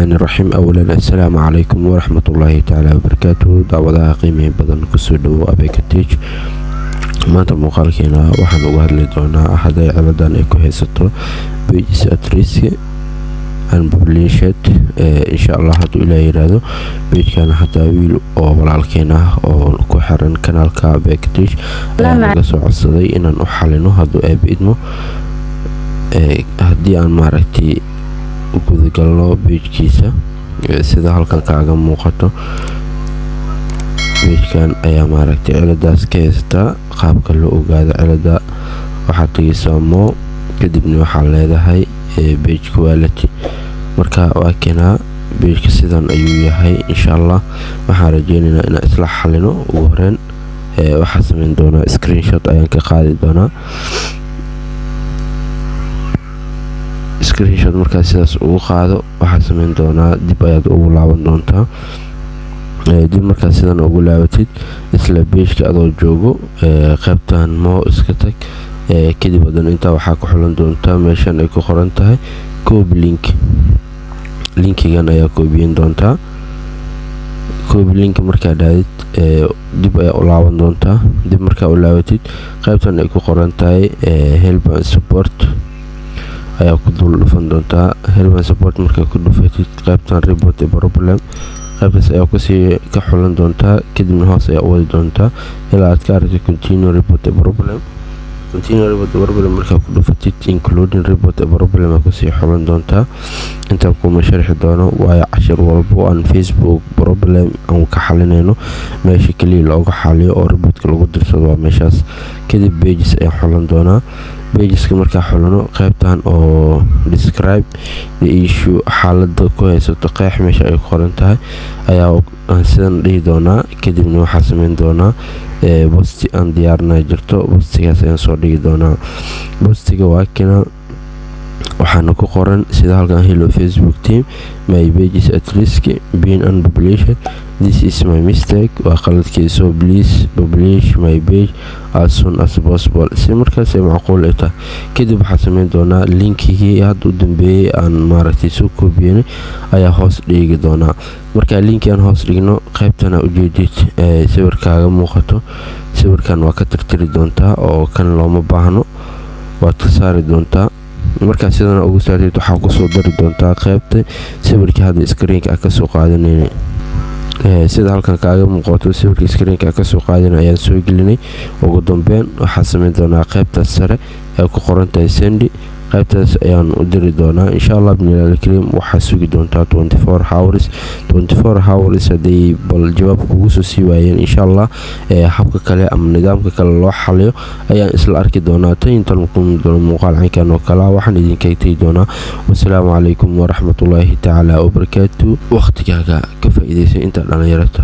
الرحمن الرحيم. أولا السلام عليكم ورحمة الله تعالى وبركاته. دعوة قيمة بدن كسودو أبيكتيج maanta muuqaalkeena waxaan uga hadli doonaa haday ciladan ay ku haysato pages address and published insha Allah haduu ilaahay yiraahdo page-kana hataa wiil oo walaalkeena ah oo ku xiran kanaalka Backdish laga soo codsaday inaan u xalino haduu ay bidmo hadii aan maaragtay u guda galno page-kiisa sida halkan kaaga muuqato page-kan ayaa maaragtay ciladaas ka haysta qaabka loo ogaado cilada waxaad tagaysaa mo kadibna waxaa leedahay page quality marka waa keenaa page-ka sidan ayuu yahay insha Allah waxaan rajeynaynaa inaan isla xalino ugu horeen waxaan sameyn doonaa screenshot ayaan ka qaadi doonaa screenshot markaa sidaas ugu qaado waxaan sameyn doonaa dib ayaad ugu laaban doontaa dib markaa sidan ugu laabatid isla page-ka adoo joogo qaybtan mo iska tag kadib wadan inta waxaa ku xulan doontaa meeshan ay ku qoran tahay copy link linkigan ayaa koobiyin doontaa copy link markaa dhaadid dib ayaa u laaban doontaa dib markaa u laabatid qaybtan ay ku qoran tahay help and support ayaa ku dul dhufan doontaa help and support markaa ku dhufatid qaybtan report a problem qaybtaas ayaa kusii ka xulan doontaa kadibna hoos ayaa u wadi doontaa ilaa aad ka aragtid continue report a problem markaa ku dhufatid including report a problem ayaa kusii xulan doontaa intaan kuma sharxi doono waayo cashir walbo aan Facebook problem aan ka xalinayno meesha kaliya looga xaliyo oo reportka lagu dirsado waa meeshaas kadib pages ayaa xulan doonaa pageska markaa xulano qaybtan oo describe the issue xaalada ku haysato qeex meesha ay qoran tahay ayaa sidan dhihi doonaa kadibna waxaa sameyn doonaa posti aan diyaarnaa jirto postigaas ayaan soo dhigi doonaa postiga waa kina waxaana ku qoran sida halkan hello Facebook team my pages at risk being unpublished, this is my mistake waa qaladkii so please publish my page as soon as possible si markaas ay macquul ah kadib waxaa sameyn doonaa linkigii hadda u dambeeyay aan maaragtay soo koobiyay ayaa hoos dhigi doonaa marka linkigan hoos dhigno qaybtana u jeedid sawirkaaga muuqato sawirkan waa ka tirtiri doontaa oo kan looma baahno waad ka saari doontaa marka sidana ugu saartid waxaa ku soo dari doontaa qaybta sawirkii hadda screen-ka ka soo qaadanay sida halkan kaaga muuqato sawirkii screen-ka ka soo qaadanay ayaan soo gelinay ugu dambeyn waxaa sameyn doonaa qaybta sare ee ku qoran tahay send qaybtaas ayaan u diri doonaa insha Allah bini'aadam kariim waxaa sugi doontaa 24 hours hadii bal jawaab kugu soo sii waayeen insha Allah habka kale ama nidaamka kale loo xaliyo ayaan isla arki doonaa inta muuqaal caynkan oo kala waxaan idinka tagi doonaa wassalaamu calaykum waraxmatullaahi tacaala wabarakaatu waqtigaaga ka faa'iideyso inta dhalinyarada